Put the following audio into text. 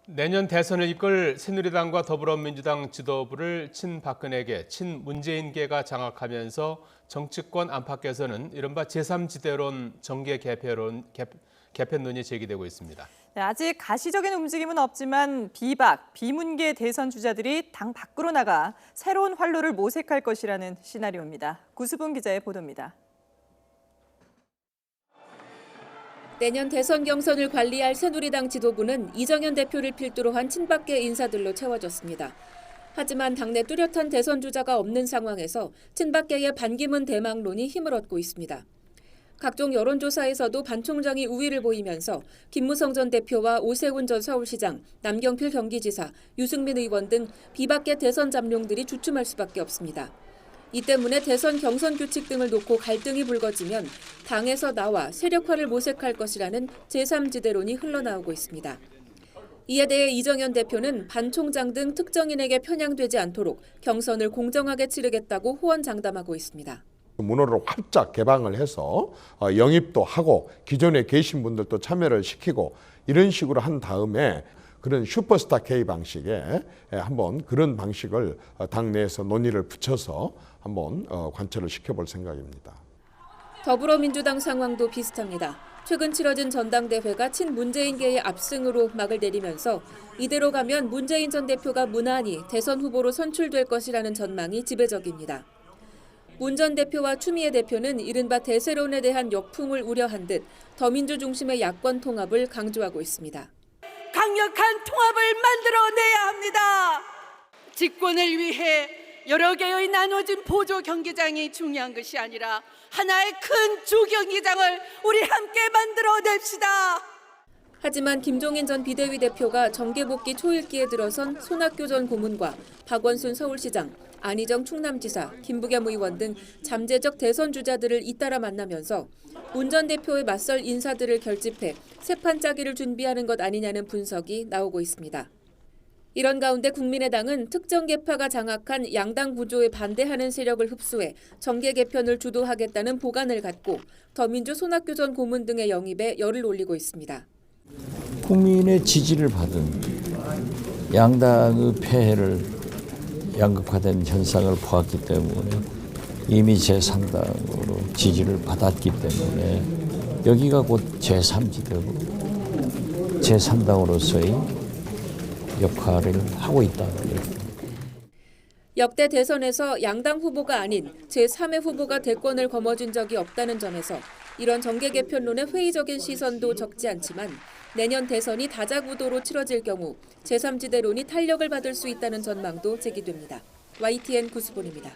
내년 대선을 이끌 새누리당과 더불어민주당 지도부를 친박근혜계, 친문재인계가 장악하면서 정치권 안팎에서는 이른바 제3지대론 정계 개편론이 제기되고 있습니다. 네, 아직 가시적인 움직임은 없지만 비박, 비문계 대선 주자들이 당 밖으로 나가 새로운 활로를 모색할 것이라는 시나리오입니다. 구수분 기자의 보도입니다. 내년 대선 경선을 관리할 새누리당 지도부는 이정현 대표를 필두로 한 친박계 인사들로 채워졌습니다. 하지만 당내 뚜렷한 대선 주자가 없는 상황에서 친박계의 반기문 대망론이 힘을 얻고 있습니다. 각종 여론조사에서도 반 총장이 우위를 보이면서 김무성 전 대표와 오세훈 전 서울시장, 남경필 경기지사, 유승민 의원 등 비박계 대선 잠룡들이 주춤할 수밖에 없습니다. 이 때문에 대선 경선 규칙 등을 놓고 갈등이 불거지면 당에서 나와 세력화를 모색할 것이라는 제3지대론이 흘러나오고 있습니다. 이에 대해 이정현 대표는 반 총장 등 특정인에게 편향되지 않도록 경선을 공정하게 치르겠다고 호언장담하고 있습니다. 문호를 활짝 개방을 해서 영입도 하고 기존에 계신 분들도 참여를 시키고 이런 식으로 한 다음에 그런 슈퍼스타 K 방식의 한번 그런 방식을 당내에서 논의를 붙여서 한번 관철을 시켜볼 생각입니다. 더불어민주당 상황도 비슷합니다. 최근 치러진 전당대회가 친문재인계의 압승으로 막을 내리면서 이대로 가면 문재인 전 대표가 무난히 대선 후보로 선출될 것이라는 전망이 지배적입니다. 문 전 대표와 추미애 대표는 이른바 대세론에 대한 역풍을 우려한 듯 더민주 중심의 야권 통합을 강조하고 있습니다. 강력한 통합을 만들어내야 합니다. 집권을 위해 여러 개의 나눠진 보조 경기장이 중요한 것이 아니라 하나의 큰 주경기장을 우리 함께 만들어냅시다. 하지만 김종인 전 비대위 대표가 정계 복귀 초읽기에 들어선 손학규 전 고문과 박원순 서울시장, 안희정 충남지사, 김부겸 의원 등 잠재적 대선 주자들을 잇따라 만나면서 문 전 대표의 맞설 인사들을 결집해 새판 짜기를 준비하는 것 아니냐는 분석이 나오고 있습니다. 이런 가운데 국민의당은 특정 계파가 장악한 양당 구조에 반대하는 세력을 흡수해 정계 개편을 주도하겠다는 보관을 갖고 더민주 손학규 전 고문 등의 영입에 열을 올리고 있습니다. 국민의 지지를 받은 양당의 폐해를 양극화된 현상을 보았기 때문에 이미 제3당으로 지지를 받았기 때문에 여기가 곧 제3지대로 제3당으로서의 역할을 하고 있다. 역대 대선에서 양당 후보가 아닌 제3의 후보가 대권을 거머쥔 적이 없다는 점에서 이런 정계 개편론의 회의적인 시선도 적지 않지만 내년 대선이 다자구도로 치러질 경우 제3지대론이 탄력을 받을 수 있다는 전망도 제기됩니다. YTN 구수본입니다.